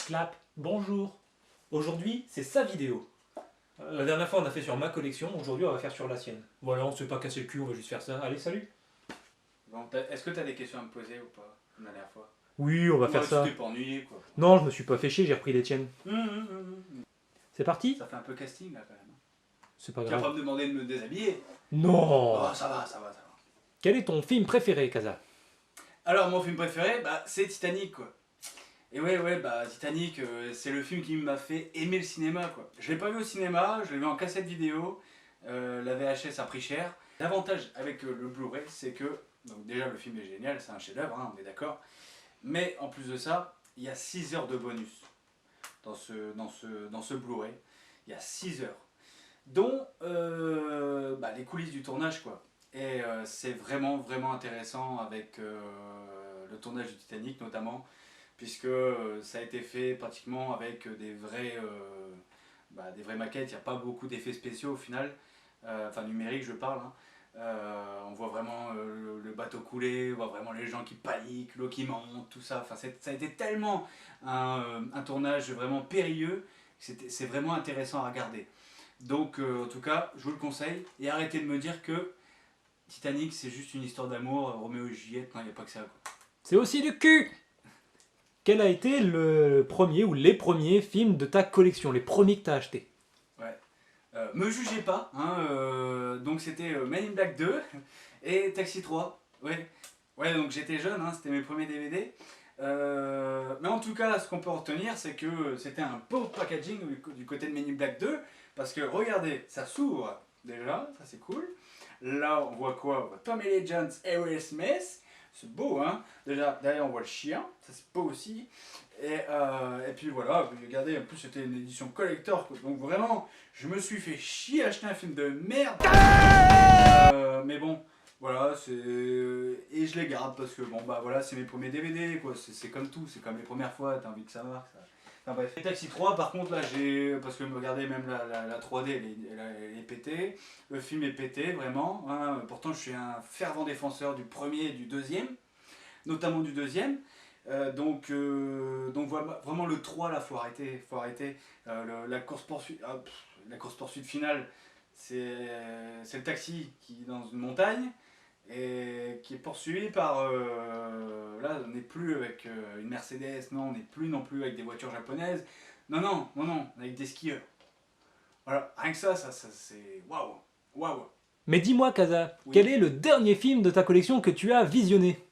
Slap, bonjour. Aujourd'hui, c'est sa vidéo. La dernière fois, on a fait sur ma collection. Aujourd'hui, on va faire sur la sienne. Voilà, on ne se fait pas casser le cul, on va juste faire ça. Allez, salut. Bon, est-ce que tu as des questions à me poser ou pas, comme la dernière fois? Oui, on va faire ça. Tu t'es pas ennuyé, quoi. Non, je me suis pas fait chier, j'ai repris les tiennes. C'est parti? Ça fait un peu casting, là, quand même. C'est pas Tu vas grave. pas me demander de me déshabiller? Non. Oh, ça va, ça va, ça va. Quel est ton film préféré, Kaza? Alors, mon film préféré, bah, c'est Titanic, quoi. Et ouais, bah, Titanic, c'est le film qui m'a fait aimer le cinéma, quoi. Je l'ai pas vu au cinéma, je l'ai vu en cassette vidéo. La VHS a pris cher. L'avantage avec le Blu-ray, c'est que, donc déjà, le film est génial, c'est un chef-d'œuvre, hein, on est d'accord. Mais en plus de ça, il y a 6 heures de bonus dans ce Blu-ray. Il y a 6 heures. Dont les coulisses du tournage, quoi. Et c'est vraiment intéressant avec le tournage du Titanic notamment, puisque ça a été fait pratiquement avec des vraies maquettes. Il n'y a pas beaucoup d'effets spéciaux au final, enfin numériques je parle, hein. On voit vraiment le bateau couler, on voit vraiment les gens qui paniquent, l'eau qui monte, tout ça. Enfin, ça a été tellement un tournage vraiment périlleux, c'est vraiment intéressant à regarder. Donc en tout cas, je vous le conseille. Et arrêtez de me dire que Titanic c'est juste une histoire d'amour, Roméo et Juliette, non, il n'y a pas que ça, quoi. C'est aussi du cul. Quel a été le premier ou les premiers films de ta collection, les premiers que t'as achetés? Ouais. Me jugez pas, hein, donc c'était Men in Black 2 et Taxi 3. Ouais, donc j'étais jeune, hein, c'était mes premiers DVD. Mais en tout cas, ce qu'on peut retenir, c'est que c'était un beau packaging du côté de Men in Black 2, parce que regardez, ça s'ouvre déjà, ça c'est cool. Là, on voit quoi? On voit Tommy Lee Jones et Will Smith. C'est beau, hein. Déjà, derrière, on voit le chien, ça c'est beau aussi. Et puis voilà, regardez, en plus c'était une édition collector, quoi. Donc vraiment, je me suis fait chier à acheter un film de merde. Mais bon, voilà, et je les garde parce que bon bah voilà, c'est mes premiers DVD, quoi. C'est comme tout, c'est comme les premières fois, t'as envie que ça marque, ça. Enfin bref. Et Taxi 3 par contre là parce que regardez, même la 3D elle est pétée, le film est pété vraiment, hein. Pourtant je suis un fervent défenseur du premier et du deuxième, notamment du deuxième. Donc voilà, vraiment le 3 là, faut arrêter. La course-poursuite finale, c'est le taxi qui est dans une montagne et qui est poursuivi par... là, on n'est plus avec une Mercedes, non, on n'est plus non plus avec des voitures japonaises. Non, avec des skieurs. Voilà, rien que ça c'est... Waouh. Mais dis-moi, Kaza, Oui. quel est le dernier film de ta collection que tu as visionné?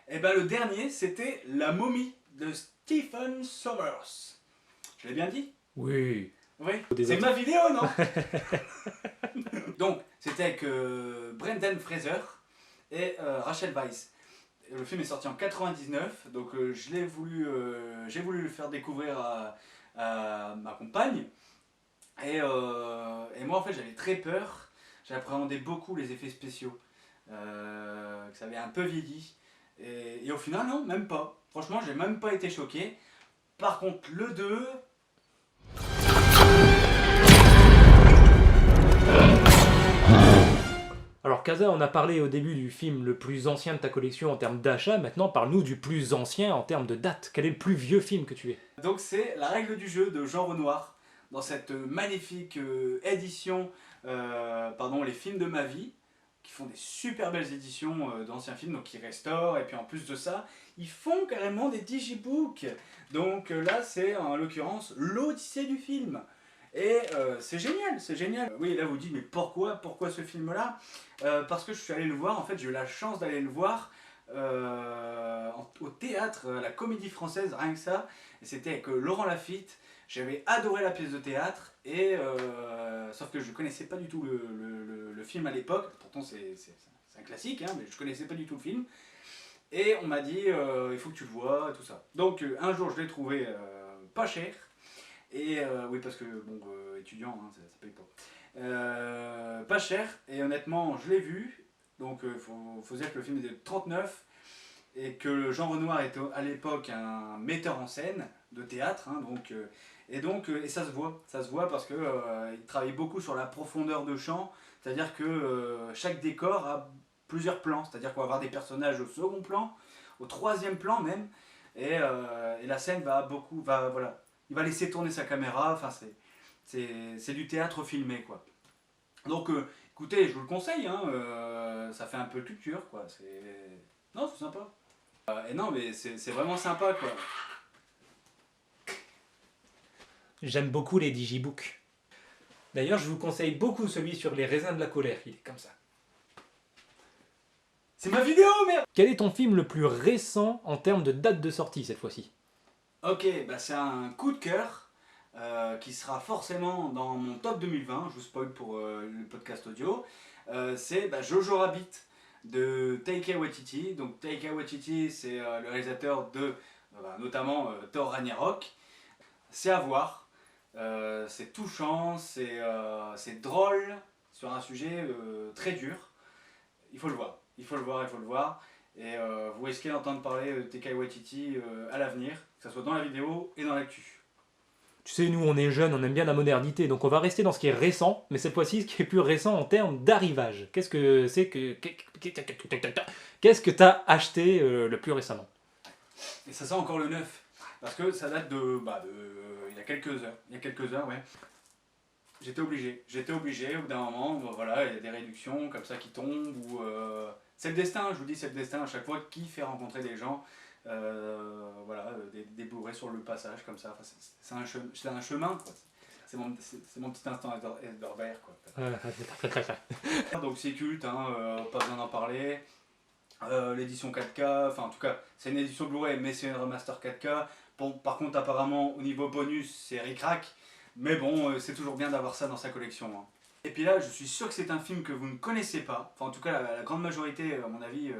Et ben le dernier, c'était La momie de Stephen Sommers. Je l'ai bien dit? Oui. Oui. Des C'est autres. ma vidéo, non? Donc, c'était avec Brendan Fraser et Rachel Weisz. Le film est sorti en 99, donc j'ai voulu le faire découvrir à ma compagne. Et moi, en fait, j'avais très peur. J'appréhendais beaucoup les effets spéciaux. Que ça avait un peu vieilli. Et au final, non, même pas. Franchement, j'ai même pas été choqué. Par contre, le 2... Alors Kaza, on a parlé au début du film le plus ancien de ta collection en termes d'achat, maintenant parle-nous du plus ancien en termes de date. Quel est le plus vieux film que tu aies? Donc c'est La règle du jeu de Jean Renoir, dans cette magnifique édition, Les films de ma vie, qui font des super belles éditions d'anciens films, donc ils restaurent, et puis en plus de ça, ils font carrément des digibooks. Donc là c'est en l'occurrence l'Odyssée du film. Et c'est génial. Oui, là vous dites, mais pourquoi ce film-là? Parce que je suis allé le voir, en fait j'ai eu la chance d'aller le voir au théâtre, à la Comédie Française, rien que ça. Et c'était avec Laurent Lafitte. J'avais adoré la pièce de théâtre, et sauf que je connaissais pas du tout le film à l'époque. Pourtant c'est un classique, hein, mais je connaissais pas du tout le film. Et on m'a dit, il faut que tu le vois, tout ça. Donc un jour je l'ai trouvé pas cher. Et oui, parce que bon, étudiant, hein, ça paye pas. Pas cher, et honnêtement, je l'ai vu. Donc faut dire que le film est de 39, et que Jean Renoir était à l'époque un metteur en scène de théâtre, hein, et ça se voit parce que il travaille beaucoup sur la profondeur de champ, c'est-à-dire que chaque décor a plusieurs plans, c'est-à-dire qu'on va avoir des personnages au second plan, au troisième plan même. et la scène voilà, il va laisser tourner sa caméra, enfin c'est du théâtre filmé quoi. Donc écoutez, je vous le conseille, hein, ça fait un peu de culture quoi, non, c'est sympa. Et non mais c'est vraiment sympa quoi. J'aime beaucoup les digibooks. D'ailleurs, je vous conseille beaucoup celui sur les raisins de la colère, il est comme ça. C'est ma vidéo, merde! Quel est ton film le plus récent en termes de date de sortie cette fois-ci? Ok, bah c'est un coup de cœur qui sera forcément dans mon top 2020, je vous spoil pour le podcast audio. C'est Jojo Rabbit de Taika Waititi. Donc Taika Waititi, c'est le réalisateur de notamment Thor Ragnarok. C'est à voir, c'est touchant, c'est drôle sur un sujet très dur. Il faut le voir, il faut le voir, il faut le voir. Et vous risquez d'entendre parler de Taika Waititi à l'avenir, que ce soit dans la vidéo et dans l'actu. Tu sais, nous on est jeunes, on aime bien la modernité, donc on va rester dans ce qui est récent, mais cette fois-ci ce qui est plus récent en termes d'arrivage. Qu'est-ce que c'est que... Qu'est-ce que t'as acheté le plus récemment? Et ça sent encore le neuf, parce que ça date il y a quelques heures. Il y a quelques heures, ouais. J'étais obligé, au bout d'un moment, voilà, il y a des réductions comme ça qui tombent, ou c'est le destin, je vous dis, c'est le destin à chaque fois qui fait rencontrer des gens, voilà, des bourrés sur le passage comme ça, enfin, c'est un chemin, quoi. C'est mon petit instant Herbert, quoi. Donc c'est culte, hein, pas besoin d'en parler. L'édition 4K, enfin en tout cas, c'est une édition Blu-ray, mais c'est une remaster 4K. Bon, par contre, apparemment, au niveau bonus, c'est ric-rac. Mais bon, c'est toujours bien d'avoir ça dans sa collection. Hein. Et puis là, je suis sûr que c'est un film que vous ne connaissez pas. Enfin, en tout cas, la grande majorité, à mon avis,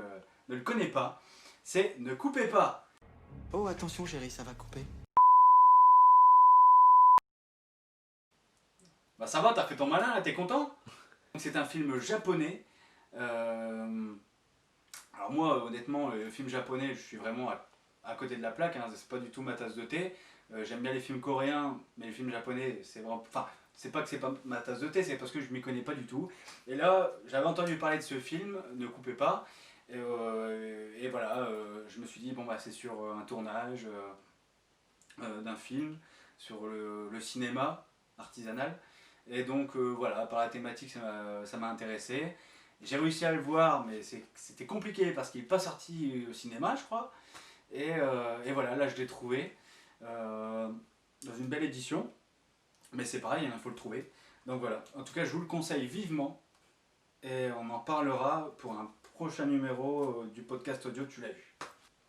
ne le connaît pas. C'est Ne coupez pas. Oh, attention, chérie, ça va couper. Bah ça va, t'as fait ton malin, là, t'es content? C'est un film japonais. Alors moi, honnêtement, le film japonais, je suis vraiment à côté de la plaque. Hein. C'est pas du tout ma tasse de thé. J'aime bien les films coréens, mais les films japonais, c'est vraiment... Enfin, c'est pas que c'est pas ma tasse de thé, c'est parce que je m'y connais pas du tout. Et là, j'avais entendu parler de ce film, Ne coupez pas. Et voilà, je me suis dit, bon bah c'est sur un tournage d'un film, sur le cinéma artisanal. Et donc voilà, par la thématique, ça m'a intéressé. J'ai réussi à le voir, mais c'était compliqué parce qu'il n'est pas sorti au cinéma, je crois. Et voilà, là je l'ai trouvé dans une belle édition. Mais c'est pareil, il faut le trouver. Donc voilà, en tout cas je vous le conseille vivement. Et on en parlera pour un prochain numéro du podcast audio, tu l'as vu.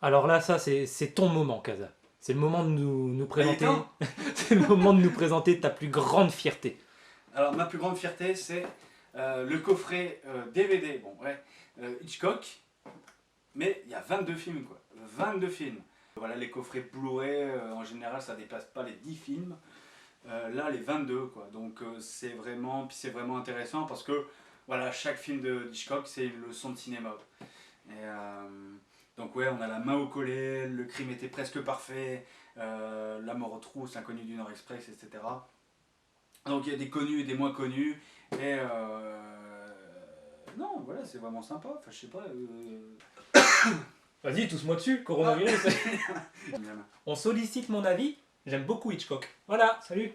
Alors là, ça c'est ton moment, Kaza. C'est le moment de nous présenter. temps. C'est le moment de nous présenter ta plus grande fierté. Alors ma plus grande fierté, c'est le coffret DVD, bon ouais, Hitchcock, mais il y a 22 films quoi, 22 films. Voilà, les coffrets Blu-ray, en général ça dépasse pas les 10 films, là les 22 quoi, donc c'est vraiment intéressant parce que voilà, chaque film de Hitchcock c'est une leçon de cinéma. Et, donc ouais, on a La main au collet, Le crime était presque parfait, La mort aux trousses, L'inconnu du Nord Express, etc. Donc il y a des connus et des moins connus. Et non, voilà, c'est vraiment sympa. Enfin, je sais pas. Vas-y, tous-moi dessus, coronavirus. Ah. On sollicite mon avis. J'aime beaucoup Hitchcock. Voilà, salut.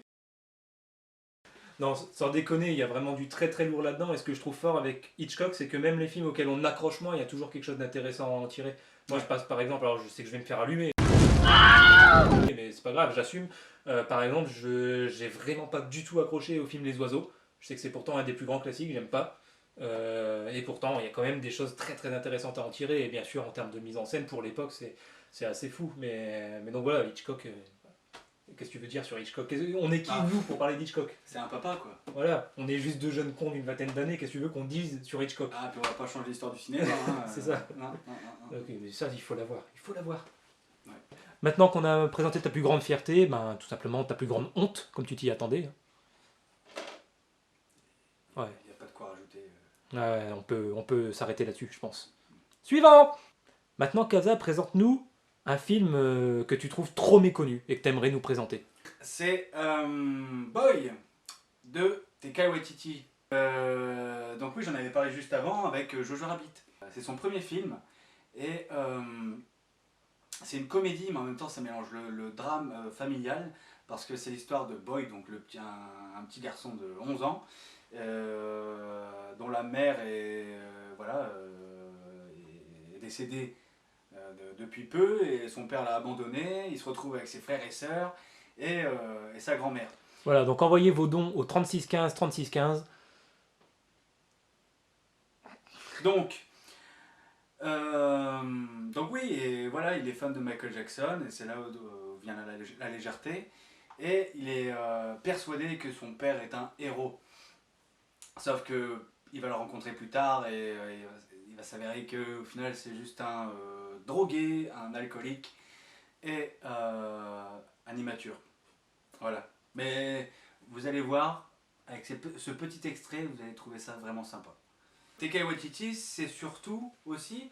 Non, sans déconner, il y a vraiment du très très lourd là-dedans. Et ce que je trouve fort avec Hitchcock, c'est que même les films auxquels on accroche moins, il y a toujours quelque chose d'intéressant à en tirer. Moi, je passe par exemple, alors je sais que je vais me faire allumer. Mais c'est pas grave, j'assume. Par exemple, j'ai vraiment pas du tout accroché au film Les Oiseaux. Je sais que c'est pourtant un des plus grands classiques, j'aime pas. Et pourtant, il y a quand même des choses très très intéressantes à en tirer. Et bien sûr, en termes de mise en scène, pour l'époque, c'est assez fou. Mais donc voilà, Hitchcock. Qu'est-ce que tu veux dire sur Hitchcock? On est qui, nous, pour parler d'Hitchcock? C'est un papa, quoi. Voilà, on est juste deux jeunes cons d'une vingtaine d'années. Qu'est-ce que tu veux qu'on dise sur Hitchcock? Ah, puis on va pas changer l'histoire du cinéma. Hein, c'est ça. Non. Ok, mais ça, il faut l'avoir. Il faut l'avoir. Ouais. Maintenant qu'on a présenté ta plus grande fierté, ben, tout simplement ta plus grande honte, comme tu t'y attendais. Ouais. Il n'y a pas de quoi rajouter. Ouais, on peut s'arrêter là-dessus, je pense. Suivant! Maintenant, Kaza, présente-nous un film que tu trouves trop méconnu et que tu aimerais nous présenter. C'est Boy de Taika Waititi. Donc oui, j'en avais parlé juste avant avec Jojo Rabbit. C'est son premier film et C'est une comédie, mais en même temps ça mélange le drame familial, parce que c'est l'histoire de Boy, donc un petit garçon de 11 ans, dont la mère est décédée depuis peu, et son père l'a abandonné, il se retrouve avec ses frères et sœurs, et sa grand-mère. Voilà, donc envoyez vos dons au 3615 3615. Donc oui, et voilà, il est fan de Michael Jackson, et c'est là où vient la légèreté, et il est persuadé que son père est un héros. Sauf que il va le rencontrer plus tard, et il va s'avérer qu'au final c'est juste un drogué, un alcoolique, et un immature. Voilà. Mais vous allez voir, avec ce petit extrait, vous allez trouver ça vraiment sympa. Taika Waititi, c'est surtout aussi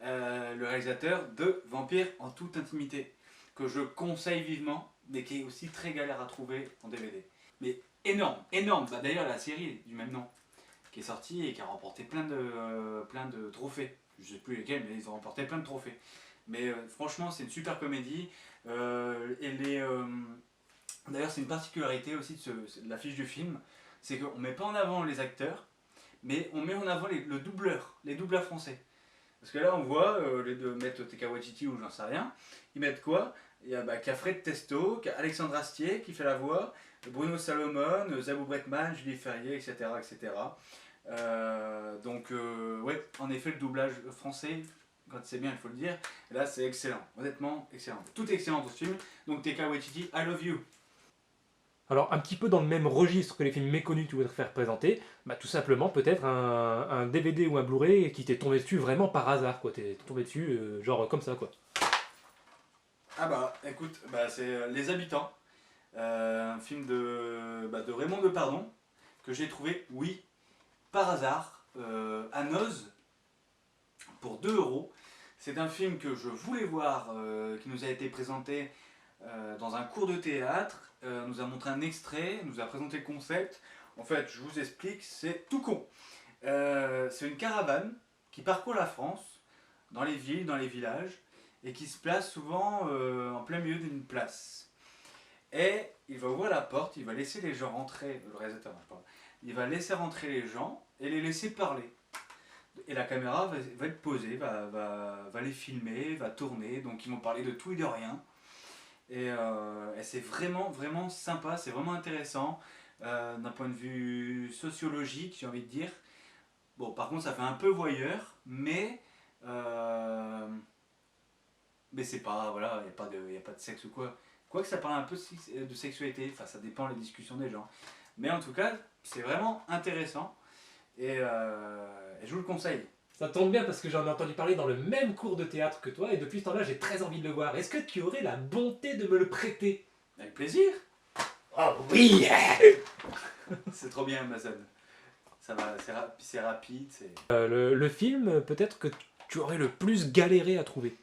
le réalisateur de Vampire en toute intimité, que je conseille vivement, mais qui est aussi très galère à trouver en DVD. Mais énorme, énorme. Bah, d'ailleurs, la série du même nom, qui est sortie et qui a remporté plein de trophées. Je ne sais plus lesquels, mais ils ont remporté plein de trophées. Mais franchement, c'est une super comédie. D'ailleurs, c'est une particularité aussi de l'affiche du film, c'est qu'on ne met pas en avant les acteurs, mais on met en avant les doubleurs français. Parce que là, on voit, au lieu de mettre Taika Waititi ou j'en sais rien, ils mettent quoi? Il y a Fred Testo, qu'il y a Alexandre Astier qui fait la voix, Bruno Salomon, Zabou Bretman, Julie Ferrier, etc. etc. Ouais, en effet, le doublage français, quand c'est bien, il faut le dire, et là, c'est excellent. Honnêtement, excellent. Tout est excellent dans ce film. Donc, Taika Waititi, I love you. Alors, un petit peu dans le même registre que les films méconnus que tu voudrais faire présenter, bah, tout simplement peut-être un DVD ou un Blu-ray qui t'est tombé dessus vraiment par hasard, quoi. T'es tombé dessus, genre comme ça, quoi. Ah bah, écoute, bah, c'est Les Habitants, un film de Raymond Depardon, que j'ai trouvé, oui, par hasard, à Noz, pour 2 euros. C'est un film que je voulais voir, qui nous a été présenté dans un cours de théâtre, nous a montré un extrait, nous a présenté le concept. En fait, je vous explique, c'est tout con. C'est une caravane qui parcourt la France, dans les villes, dans les villages, et qui se place souvent en plein milieu d'une place. Et il va ouvrir la porte, il va laisser les gens rentrer, le réalisateur, pardon, il va laisser rentrer les gens et les laisser parler. Et la caméra va être posée, va les filmer, va tourner, donc ils vont parler de tout et de rien. Et c'est vraiment, vraiment sympa, c'est vraiment intéressant, d'un point de vue sociologique, j'ai envie de dire. Bon, par contre, ça fait un peu voyeur, mais c'est pas, voilà, il n'y a pas de sexe ou quoi. Quoique ça parle un peu de sexualité, enfin ça dépend des discussions des gens. Mais en tout cas, c'est vraiment intéressant, et je vous le conseille. Ça tombe bien parce que j'en ai entendu parler dans le même cours de théâtre que toi et depuis ce temps-là, j'ai très envie de le voir. Est-ce que tu aurais la bonté de me le prêter? Avec plaisir. Oh oui. C'est trop bien Amazon. Ça va, c'est rapide, c'est... Le film, peut-être que tu aurais le plus galéré à trouver.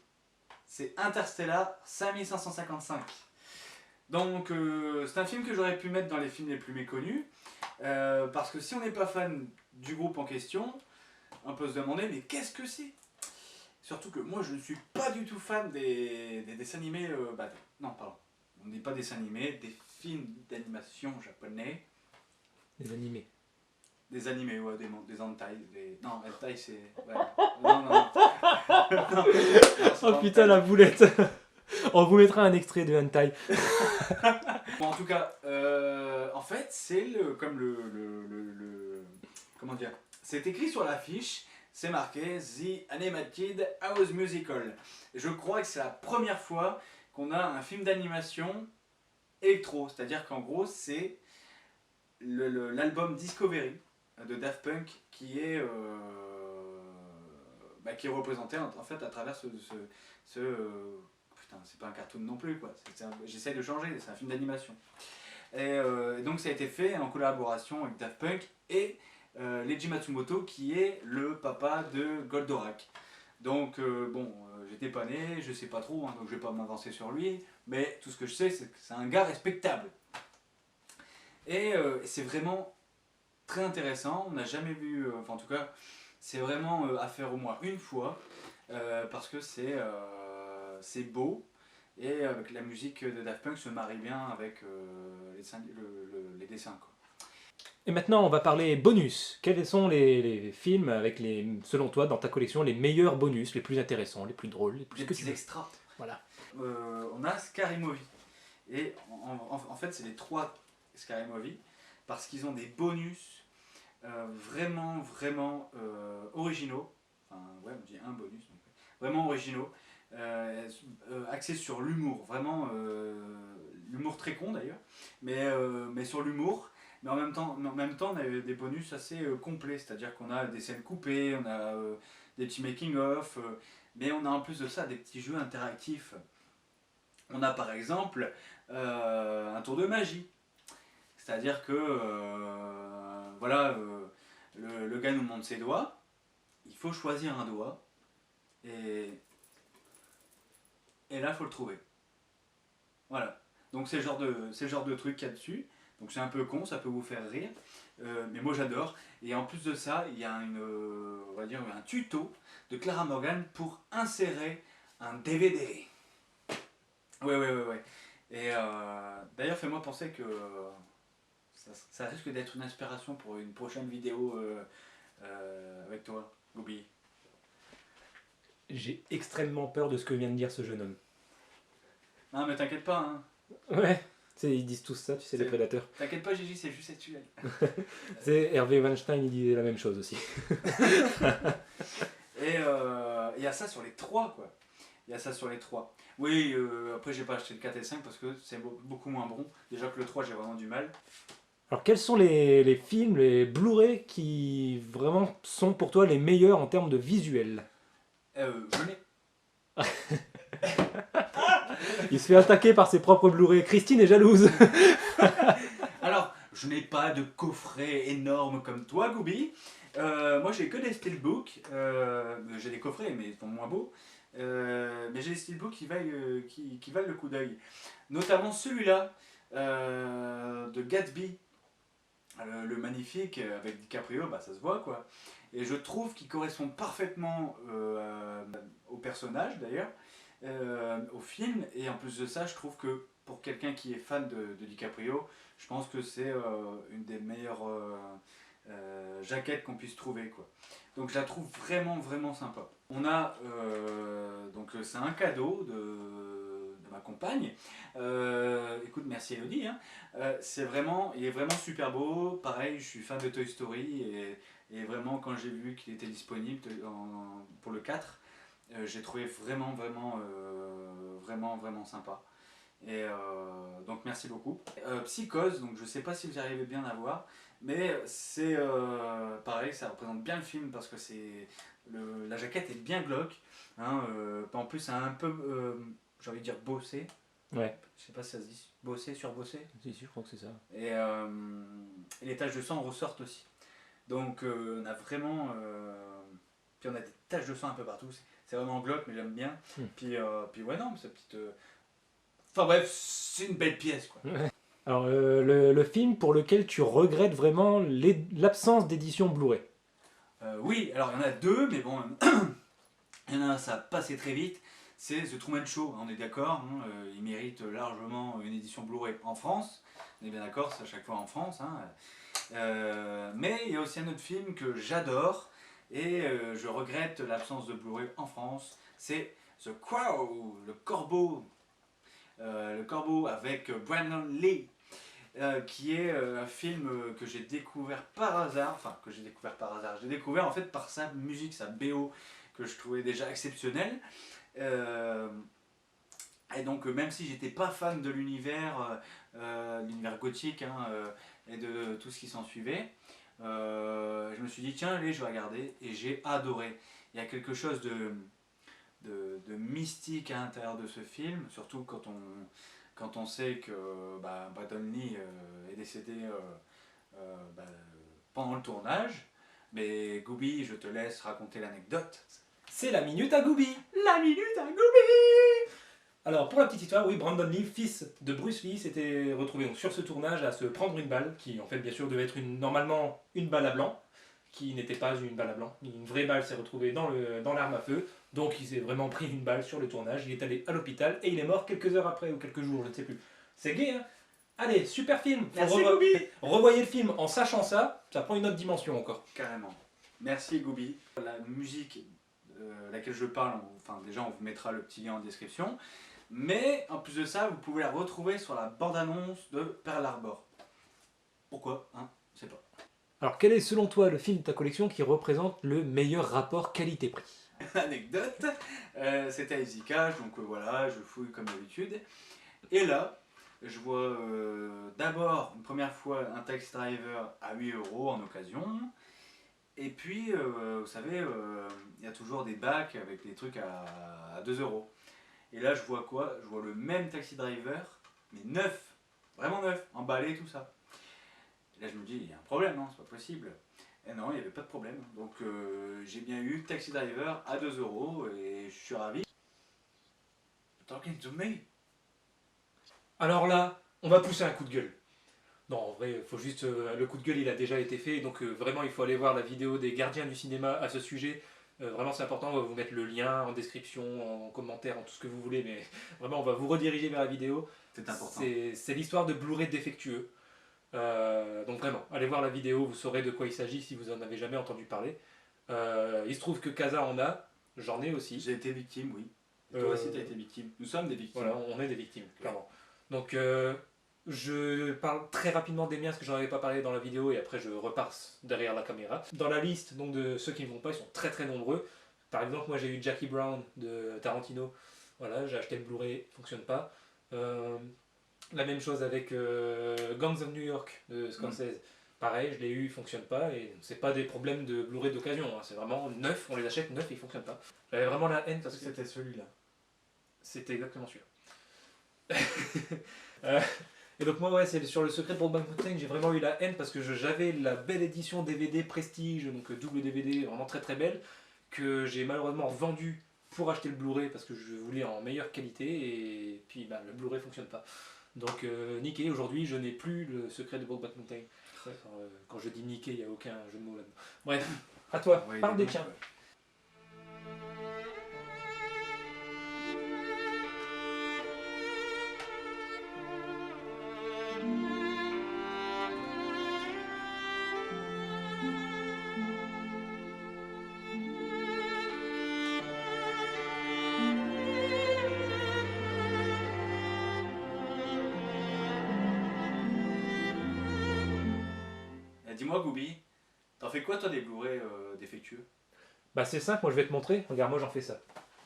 C'est Interstellar 5555. Donc c'est un film que j'aurais pu mettre dans les films les plus méconnus, parce que si on n'est pas fan du groupe en question, on peut se demander mais qu'est-ce que c'est? Surtout que moi je ne suis pas du tout fan des dessins animés, non pardon, on n'est pas dessins animés, des films d'animation japonais. Les animés. Des animés, ouais, des hentai, non, hentai c'est... Ouais. Non. Oh putain la boulette. On vous mettra un extrait de hentai. Bon, en tout cas, en fait, c'est comment dire, c'est écrit sur l'affiche, c'est marqué The Animated House Musical. Je crois que c'est la première fois qu'on a un film d'animation électro, c'est-à-dire qu'en gros, c'est l'album Discovery de Daft Punk qui est représenté en fait à travers putain, c'est pas un cartoon non plus, quoi. J'essaie de changer, c'est un film d'animation. Et donc ça a été fait en collaboration avec Daft Punk et Leiji Matsumoto, qui est le papa de Goldorak. Donc j'étais pas né, je sais pas trop, hein, donc je vais pas m'avancer sur lui, mais tout ce que je sais, c'est que c'est un gars respectable. Et c'est vraiment très intéressant, on n'a jamais vu, enfin en tout cas, c'est vraiment à faire au moins une fois, parce que c'est c'est beau. Et avec la musique de Daft Punk se marie bien avec les dessins, quoi. Et maintenant, on va parler bonus. Quels sont les films avec selon toi, dans ta collection, les meilleurs bonus, les plus intéressants, les plus drôles, les plus Des ce que petits tu veux. extras. Voilà. On a Scary Movie. Et en fait, c'est les 3 Scary Movie parce qu'ils ont des bonus vraiment, vraiment originaux. Enfin, ouais, on dit un bonus. Donc, vraiment originaux. Axés sur l'humour. Vraiment, l'humour très con d'ailleurs. Mais sur l'humour. Mais en même temps, on a des bonus assez complets. C'est-à-dire qu'on a des scènes coupées, on a des petits making-of. Mais on a en plus de ça des petits jeux interactifs. On a par exemple un tour de magie. C'est-à-dire que voilà, le gars nous montre ses doigts, il faut choisir un doigt, et là il faut le trouver. Voilà. Donc c'est le genre de truc qu'il y a dessus. Donc c'est un peu con, ça peut vous faire rire, mais moi j'adore. Et en plus de ça, il y a on va dire un tuto de Clara Morgan pour insérer un DVD. Ouais. Et d'ailleurs, fais-moi penser que ça risque d'être une inspiration pour une prochaine vidéo avec toi, Gobi. J'ai extrêmement peur de ce que vient de dire ce jeune homme. Non, mais t'inquiète pas, hein. Ouais, ils disent tous ça, tu sais, les prédateurs. T'inquiète pas, Gigi, c'est juste actuel. C'est Hervé Weinstein, il disait la même chose aussi. Et il y a ça sur les 3, quoi. Il y a ça sur les 3. Oui, après j'ai pas acheté le 4 et 5 parce que c'est beaucoup moins bon. Déjà que le 3, j'ai vraiment du mal. Alors quels sont les films, les Blu-ray qui vraiment sont pour toi les meilleurs en termes de visuel? Je n'ai... Il se fait attaquer par ses propres Blu-ray. Christine est jalouse. Alors, je n'ai pas de coffret énorme comme toi, Goubi. Moi, j'ai que des steelbooks. J'ai des coffrets, mais ils sont moins beaux. Mais j'ai des steelbooks qui valent le coup d'œil. Notamment celui-là de Gatsby. Le magnifique avec DiCaprio, bah, ça se voit, quoi. Et je trouve qu'il correspond parfaitement au personnage, d'ailleurs. Au film, et en plus de ça, je trouve que pour quelqu'un qui est fan de DiCaprio, je pense que c'est une des meilleures jaquettes qu'on puisse trouver, quoi. Donc je la trouve vraiment vraiment sympa. On a donc c'est un cadeau de ma compagne. Écoute, merci Elodie, hein. Il est vraiment super beau. Pareil, je suis fan de Toy Story, et vraiment quand j'ai vu qu'il était disponible pour le 4, j'ai trouvé vraiment sympa. Et donc merci beaucoup. Psychose, donc je sais pas si vous arrivez bien à voir, mais c'est pareil, ça représente bien le film parce que la jaquette est bien glauque, hein, en plus c'est un peu, j'ai envie de dire bossé. Ouais. Je sais pas si ça se dit bossé, surbossé. Si, je crois que c'est ça. Et les taches de sang ressortent aussi. Donc on a vraiment... puis on a des taches de sang un peu partout. C'est vraiment glauque, mais j'aime bien. Puis ouais, non, mais cette petite... Enfin bref, c'est une belle pièce, quoi. Alors, le film pour lequel tu regrettes vraiment l'absence d'édition Blu-ray? Oui, alors il y en a 2, mais bon, il y en a un, ça a passé très vite. C'est The Truman Show, on est d'accord, hein, il mérite largement une édition Blu-ray en France. On est bien d'accord, c'est à chaque fois en France. Hein. Mais il y a aussi un autre film que j'adore, et je regrette l'absence de Blu-ray en France. C'est The Crow, le corbeau. Le corbeau avec Brandon Lee, qui est un film que j'ai découvert par hasard, j'ai découvert en fait par sa musique, sa BO, que je trouvais déjà exceptionnelle. Et donc même si j'étais pas fan de l'univers gothique, hein, et de tout ce qui s'en suivait, je me suis dit tiens allez je vais regarder, et j'ai adoré. Il y a quelque chose de mystique à l'intérieur de ce film, surtout quand on sait que Brandon Lee est décédé pendant le tournage. Mais Gooby, je te laisse raconter l'anecdote. C'est la minute à Gooby. La minute à Gooby. Alors pour la petite histoire, oui, Brandon Lee, fils de Bruce Lee, s'était retrouvé donc sur ce tournage à se prendre une balle, qui en fait bien sûr devait être normalement une balle à blanc, qui n'était pas une balle à blanc. Une vraie balle s'est retrouvée dans l'arme à feu, donc il s'est vraiment pris une balle sur le tournage, il est allé à l'hôpital et il est mort quelques heures après, ou quelques jours, je ne sais plus. C'est gay, hein. Allez, super film. Merci Goubi. Revoyez le film en sachant ça, ça prend une autre dimension encore. Carrément. Merci Goubi. La musique laquelle je parle, enfin déjà on vous mettra le petit lien en description. Mais en plus de ça, vous pouvez la retrouver sur la bande-annonce de Pearl Harbor. Pourquoi hein? Je sais pas. Alors quel est selon toi le film de ta collection qui représente le meilleur rapport qualité-prix? Anecdote, c'était à Easy-Cash, donc voilà, je fouille comme d'habitude. Et là, je vois d'abord, une première fois, un Taxi Driver à 8 € en occasion. Et puis, vous savez, il y a toujours des bacs avec des trucs à 2 €. Et là, je vois quoi? Je vois le même Taxi Driver, mais neuf, vraiment neuf, emballé, tout ça. Et là, je me dis, il y a un problème, hein, c'est pas possible. Et non, il n'y avait pas de problème. Donc, j'ai bien eu Taxi Driver à 2 € et je suis ravi. Talking to me. Alors là, on va pousser un coup de gueule. Non, en vrai, faut juste, le coup de gueule il a déjà été fait, donc vraiment il faut aller voir la vidéo des gardiens du cinéma à ce sujet. Vraiment c'est important, on va vous mettre le lien en description, en commentaire, en tout ce que vous voulez, mais vraiment on va vous rediriger vers la vidéo. C'est important. C'est l'histoire de Blu-ray défectueux. Donc vraiment, allez voir la vidéo, vous saurez de quoi il s'agit si vous en avez jamais entendu parler. Il se trouve que Casa en a, j'en ai aussi. J'ai été victime, oui. Et toi aussi, tu as été victime. Nous sommes des victimes. Voilà, on est des victimes, clairement. Donc je parle très rapidement des miens parce que j'en avais pas parlé dans la vidéo et après je repasse derrière la caméra. Dans la liste donc, de ceux qui ne vont pas, ils sont très très nombreux. Par exemple, moi j'ai eu Jackie Brown de Tarantino. Voilà, j'ai acheté le Blu-ray, il fonctionne pas. La même chose avec Gangs of New York de Scorsese. Pareil, je l'ai eu, il fonctionne pas et c'est pas des problèmes de Blu-ray d'occasion, hein. C'est vraiment neuf, on les achète neufs et ils fonctionnent pas. J'avais vraiment la haine parce que C'était celui-là. c'était exactement celui-là. Et donc moi ouais, c'est sur le secret de Brokeback Mountain, j'ai vraiment eu la haine parce que j'avais la belle édition DVD Prestige, donc double DVD, vraiment très très belle, que j'ai malheureusement vendu pour acheter le Blu-ray parce que je voulais en meilleure qualité et puis bah, le Blu-ray fonctionne pas. Donc niqué, aujourd'hui je n'ai plus le secret de Brokeback Mountain. Quand je dis niqué, il n'y a aucun jeu de mots là-dedans. Bref, à toi, Ouais, parle il est des bon, tiens. ouais. Dis-moi, Goubi, t'en fais quoi toi des Blu-ray défectueux? Bah c'est simple, moi je vais te montrer. Regarde, moi j'en fais ça.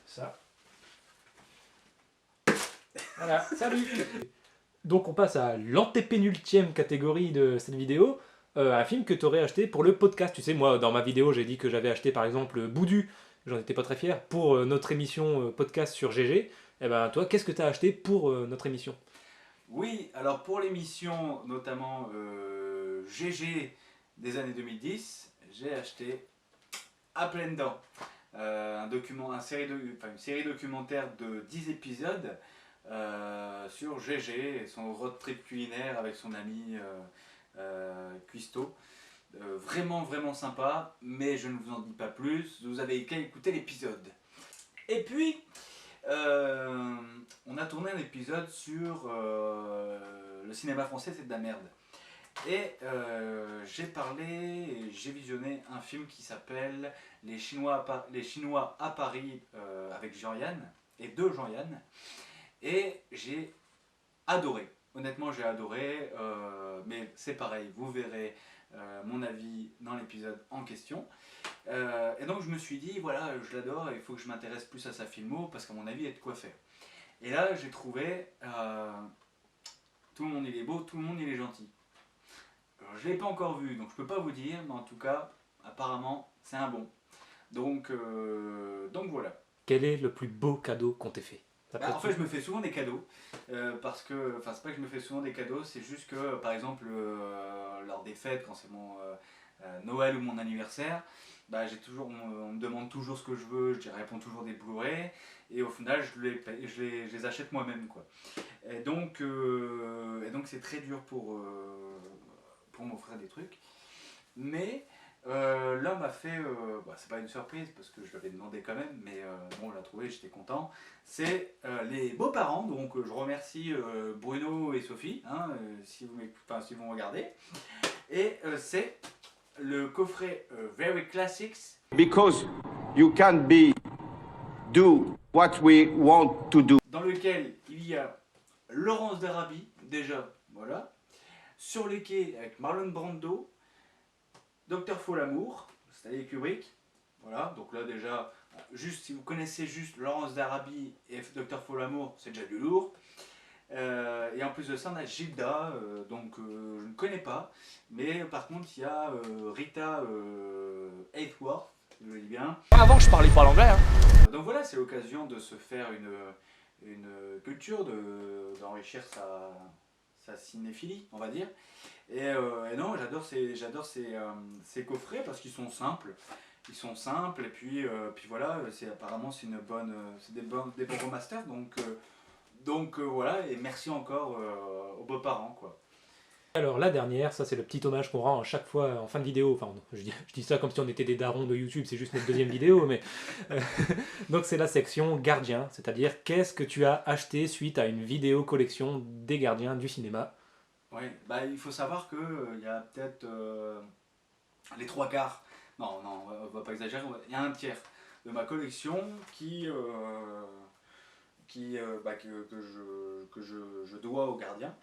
Ça. Voilà, salut. Donc on passe à l'antépénultième catégorie de cette vidéo. Un film que tu aurais acheté pour le podcast. Tu sais, moi dans ma vidéo j'ai dit que j'avais acheté par exemple Boudu. J'en étais pas très fier. Pour notre émission podcast sur GG. Et ben toi, qu'est-ce que tu as acheté pour notre émission? Oui, alors pour l'émission notamment GG des années 2010, j'ai acheté À pleines dents, une série documentaire de 10 épisodes sur GG et son road trip culinaire avec son ami Cuisto. Vraiment vraiment sympa, mais je ne vous en dis pas plus, vous avez qu'à écouter l'épisode. Et puis, on a tourné un épisode sur le cinéma français, c'est de la merde. Et j'ai visionné un film qui s'appelle Les Chinois à Paris avec Jean-Yann, et de Jean-Yann. Et j'ai adoré, honnêtement j'ai adoré, mais c'est pareil, vous verrez mon avis dans l'épisode en question. Et donc je me suis dit, voilà, je l'adore, il faut que je m'intéresse plus à sa filmo, parce qu'à mon avis il y a de quoi faire. Et là j'ai trouvé, tout le monde il est beau, tout le monde il est gentil. Alors, je ne l'ai pas encore vu, donc je peux pas vous dire, mais en tout cas, apparemment c'est un bon. Donc voilà. Quel est le plus beau cadeau qu'on t'ait fait? En fait, je me fais souvent des cadeaux, parce que, enfin, c'est pas que je me fais souvent des cadeaux, c'est juste que, par exemple, lors des fêtes, quand c'est mon Noël ou mon anniversaire, bah, on me demande toujours ce que je veux, je réponds toujours des Blu-ray, et au final, je les achète moi-même, quoi. Et donc c'est très dur pour m'offrir des trucs, mais L'homme a fait, c'est pas une surprise parce que je l'avais demandé quand même, mais bon, on l'a trouvé, j'étais content. C'est les beaux-parents, donc je remercie Bruno et Sophie, hein, si si vous me regardez. Et c'est le coffret Very Classics. Because you can do what we want to do. Dans lequel il y a Laurence d'Arabie, déjà, voilà. Sur les quais avec Marlon Brando, Dr Folamour, Stanley Kubrick, voilà. Donc là déjà, juste si vous connaissez juste Laurence d'Arabie et Dr Folamour, c'est déjà du lourd. Et en plus de ça, on a Gilda, je ne connais pas, mais par contre il y a Rita Hayworth, si je le dis bien. Avant, je parlais pas l'anglais. Hein. Donc voilà, c'est l'occasion de se faire une culture, d'enrichir sa cinéphilie, on va dire. Et non, j'adore ces coffrets parce qu'ils sont simples. Ils sont simples et puis voilà, apparemment c'est des bons remasters, donc voilà, et merci encore aux beaux-parents, quoi. Alors la dernière, ça c'est le petit hommage qu'on rend à chaque fois en fin de vidéo, enfin je dis ça comme si on était des darons de YouTube, c'est juste notre deuxième vidéo, mais donc c'est la section Gardien, c'est-à-dire qu'est-ce que tu as acheté suite à une vidéo collection des gardiens du cinéma. Oui, il faut savoir que y a peut-être les 3/4, non, on va pas exagérer, il y a un tiers de ma collection que je dois aux gardiens,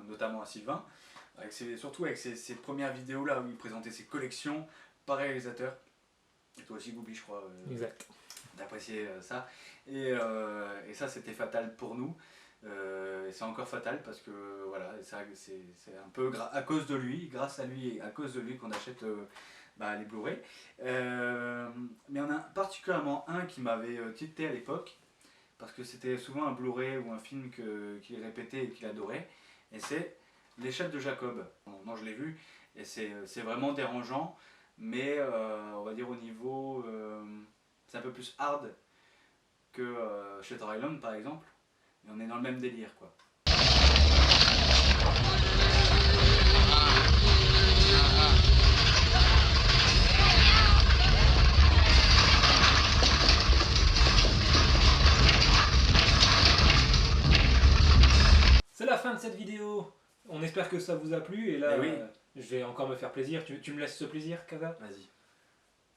notamment à Sylvain, surtout avec ces premières vidéos là où il présentait ses collections par réalisateur. Et toi aussi Goubi, je crois, Exact. d'apprécier ça. Et ça c'était fatal pour nous. Et c'est encore fatal parce que voilà, c'est un peu à cause de lui, grâce à lui et à cause de lui qu'on achète les Blu-ray. Mais il y en a particulièrement un qui m'avait tilté à l'époque, parce que c'était souvent un Blu-ray ou un film qu'il répétait et qu'il adorait, et c'est L'échelle de Jacob. Non, je l'ai vu, et c'est vraiment dérangeant, mais on va dire au niveau, c'est un peu plus hard que Shutter Island par exemple, mais on est dans le même délire, quoi. C'est la fin de cette vidéo. On espère que ça vous a plu et là, oui. je vais encore me faire plaisir. Tu me laisses ce plaisir, Kaza? Vas-y.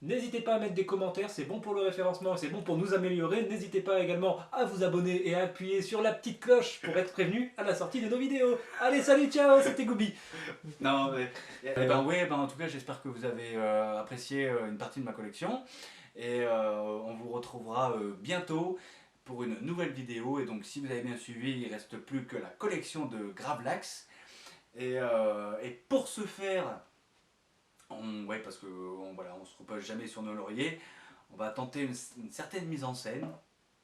N'hésitez pas à mettre des commentaires, c'est bon pour le référencement, c'est bon pour nous améliorer. N'hésitez pas également à vous abonner et à appuyer sur la petite cloche pour être prévenu à la sortie de nos vidéos. Allez, salut, ciao, c'était Goubi. Non, mais en tout cas, j'espère que vous avez apprécié une partie de ma collection. Et on vous retrouvera bientôt pour une nouvelle vidéo. Et donc, si vous avez bien suivi, il ne reste plus que la collection de Gravelax. Et pour ce faire, parce que on se repose jamais sur nos lauriers, on va tenter une certaine mise en scène.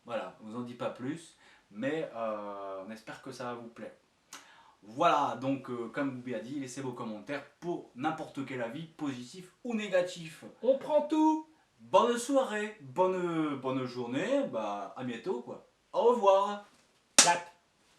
Voilà, on vous en dit pas plus, mais on espère que ça va vous plaire. Voilà, donc comme Goubi a dit, laissez vos commentaires pour n'importe quel avis, positif ou négatif. On prend tout. Bonne soirée, bonne journée, à bientôt quoi. Au revoir. Clap.